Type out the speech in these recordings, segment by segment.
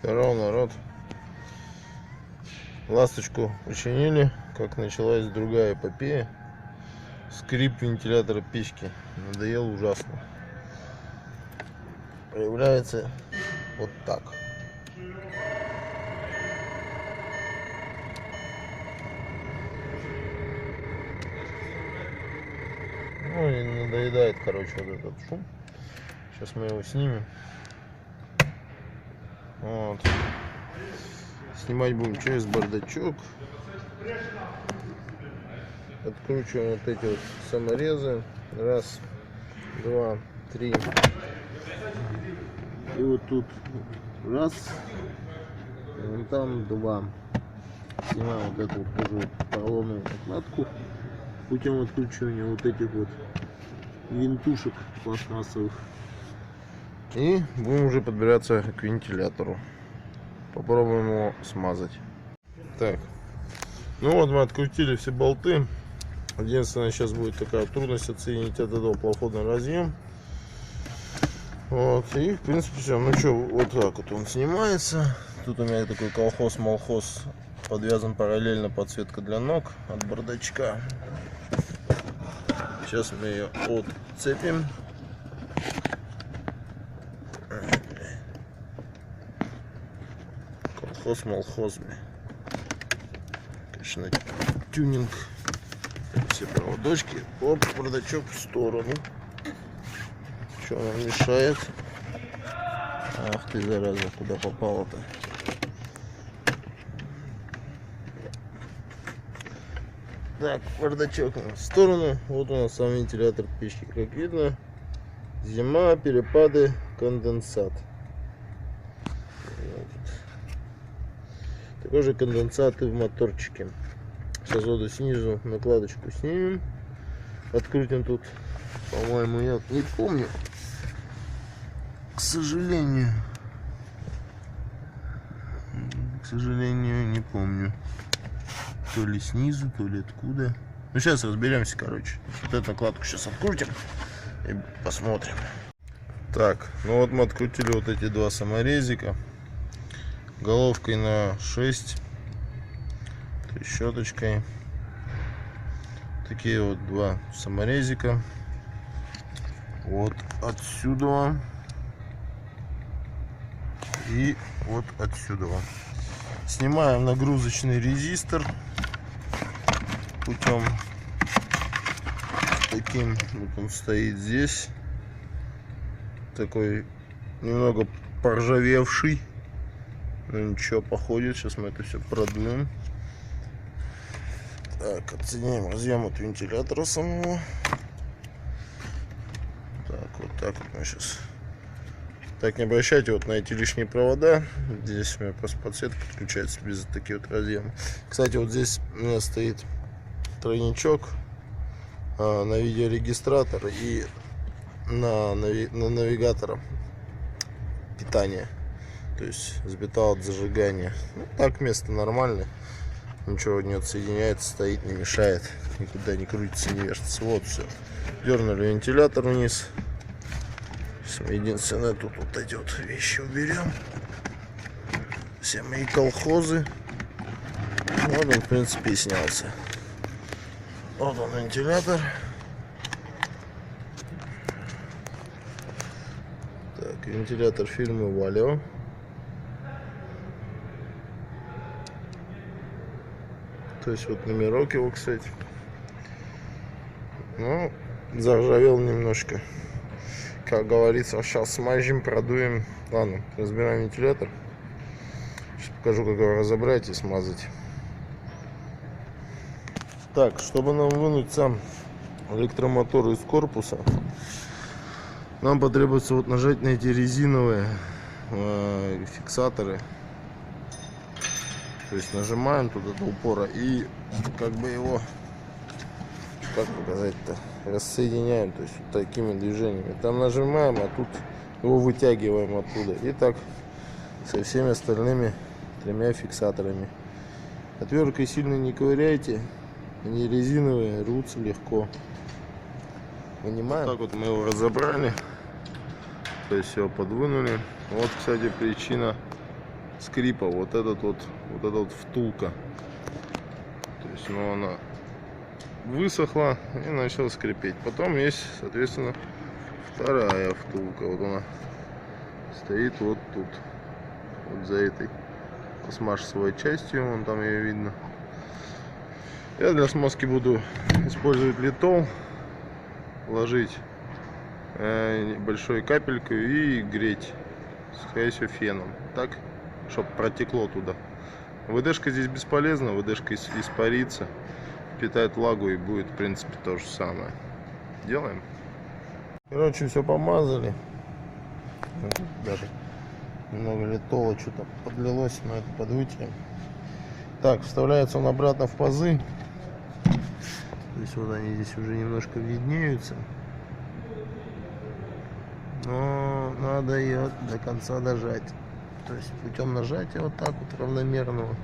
Здорово, народ. Ласточку починили, как началась другая эпопея. Скрип вентилятора печки надоел ужасно. Проявляется вот так. Ну и надоедает, короче, вот этот шум. Сейчас мы его снимем. Вот. Снимать будем через бардачок. Откручиваем вот эти вот саморезы. Раз, два, три. И вот тут раз. И вон там два. Снимаем вот эту вот тоже поролоновую накладку путем откручивания вот этих вот винтушек пластмассовых. И будем уже подбираться к вентилятору. Попробуем его смазать. Так, ну вот мы открутили все болты. Единственное, сейчас будет такая трудность отсоединить от этого плафонный разъем. Вот, и в принципе все. Ну что, вот так вот он снимается. Тут у меня такой колхоз-молхоз, подвязан параллельно подсветка для ног от бардачка. Сейчас мы ее отцепим. Колхоз-молхоз. Конечно, тюнинг. Все проводочки. Оп, бардачок в сторону. Что нам мешает? Ах ты, зараза, куда попало-то? Так, бардачок в сторону. Вот у нас сам вентилятор печки. Как видно, зима, перепады, конденсат. Такой же конденсат и в моторчике. Сейчас вот снизу накладочку снимем. Открутим тут, по-моему, я не помню. К сожалению, не помню. То ли снизу, то ли откуда. Ну, сейчас разберемся, короче. Вот эту накладку сейчас открутим и посмотрим. Так, ну вот мы открутили вот эти два саморезика. Головкой на 6. Щеточкой. Такие вот два саморезика. Вот отсюда. И вот отсюда. Снимаем нагрузочный резистор путем таким. Вот он стоит здесь. Такой немного поржавевший. Ну ничего, походит. Сейчас мы это все продуем. Так, отсоединяем разъем от вентилятора самого. Так, вот мы сейчас. Так, не обращайте вот на эти лишние провода. Здесь у меня просто подсветка подключается без таких вот разъемов. Кстати, вот здесь у меня стоит тройничок на видеорегистратор и на навигатора питания. То есть сбитал от зажигания. Ну, так место нормальное. Ничего не отсоединяется, стоит, не мешает, никуда не крутится, не вертится. Вот все. Дернули вентилятор вниз. Единственное, тут вот эти вот вещи уберем. Все мои колхозы. Вот он, в принципе, и снялся. Вот он, вентилятор. Так, вентилятор фирмы Valeo. То есть вот номерок его, кстати. Ну, заржавел немножко. Как говорится, сейчас смажем, продуем. Ладно, разбираем вентилятор. Сейчас покажу, как его разобрать и смазать. Так, чтобы нам вынуть сам электромотор из корпуса, нам потребуется вот нажать на эти резиновые фиксаторы. То есть нажимаем туда до упора и как бы его, как показать-то, рассоединяем, то есть вот такими движениями. Там нажимаем, а тут его вытягиваем оттуда. И так со всеми остальными тремя фиксаторами. Отверткой сильно не ковыряйте, они резиновые, рвутся легко. Понимаем? Вот так вот мы его разобрали, то есть его подвинули. Вот, кстати, причина скрипа вот эта вот втулка. То есть, ну, она высохла и начала скрипеть. Потом есть, соответственно, вторая втулка. Вот она стоит вот тут, вот за этой пластмассовой частью, вон там ее видно. Я для смазки буду использовать литол, ложить небольшой капельку и греть, скорее всего, феном, так, чтобы протекло туда. ВДшка здесь бесполезна, ВДшка испарится, питает влагу и будет, в принципе, то же самое. Делаем. Короче, все помазали. Даже немного литола что-то подлилось, но это под вытяжем. Так, вставляется он обратно в пазы. То есть вот они здесь уже немножко виднеются. Но надо ее до конца дожать. То есть путем нажатия вот так вот равномерного.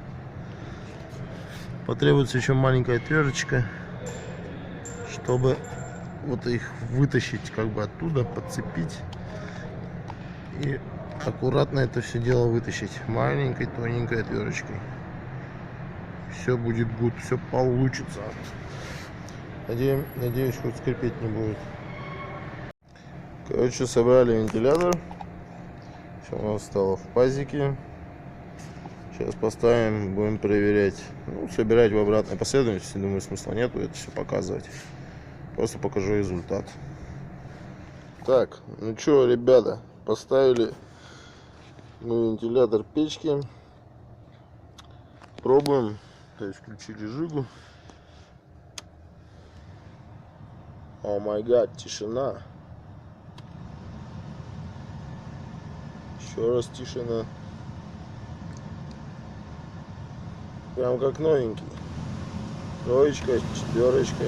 Потребуется еще маленькая отверточка, чтобы вот их вытащить как бы оттуда, подцепить и аккуратно это все дело вытащить маленькой тоненькой отверточкой. Все будет good, все получится. Надеюсь, хоть скрипеть не будет. Короче, собрали вентилятор. Все у нас стало в пазике. Сейчас поставим, будем проверять. Ну, собирать в обратной последовательности. Думаю, смысла нету это все показывать. Просто покажу результат. Так, ну что, ребята, поставили мы вентилятор печки. Пробуем. То есть включили жигу. О май гад, тишина. Еще раз тишина. Прям как новенький. Троечка, четверочка.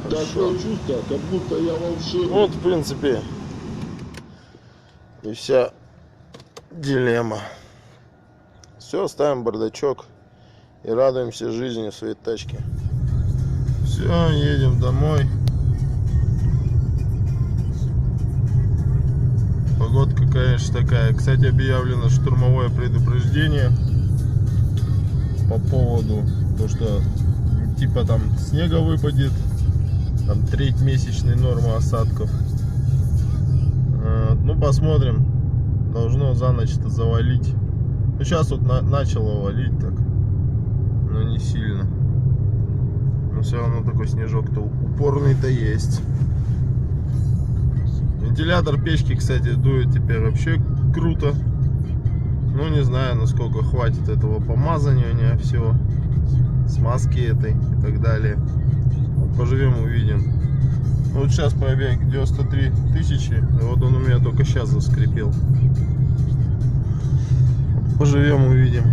Такое чувство, как будто я волшебник. Вот, в принципе, и вся дилемма. Все, ставим бардачок и радуемся жизни в своей тачке. Все, едем домой. Погодка, конечно, такая. Кстати, объявлено штормовое предупреждение по поводу того, что типа там снега выпадет, там треть месячной нормы осадков. Ну, посмотрим. Должно за ночь-то завалить. Ну, сейчас вот начало валить так, но не сильно. Но все равно такой снежок-то упорный-то есть. Вентилятор печки, кстати, дует теперь вообще круто. Ну, не знаю, насколько хватит этого помазывания всего, смазки этой и так далее. Поживем, увидим. Вот сейчас пробег 93 тысячи, и вот он у меня только сейчас заскрипел. Поживем, увидим,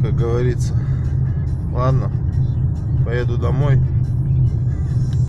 как говорится. Ладно, поеду домой.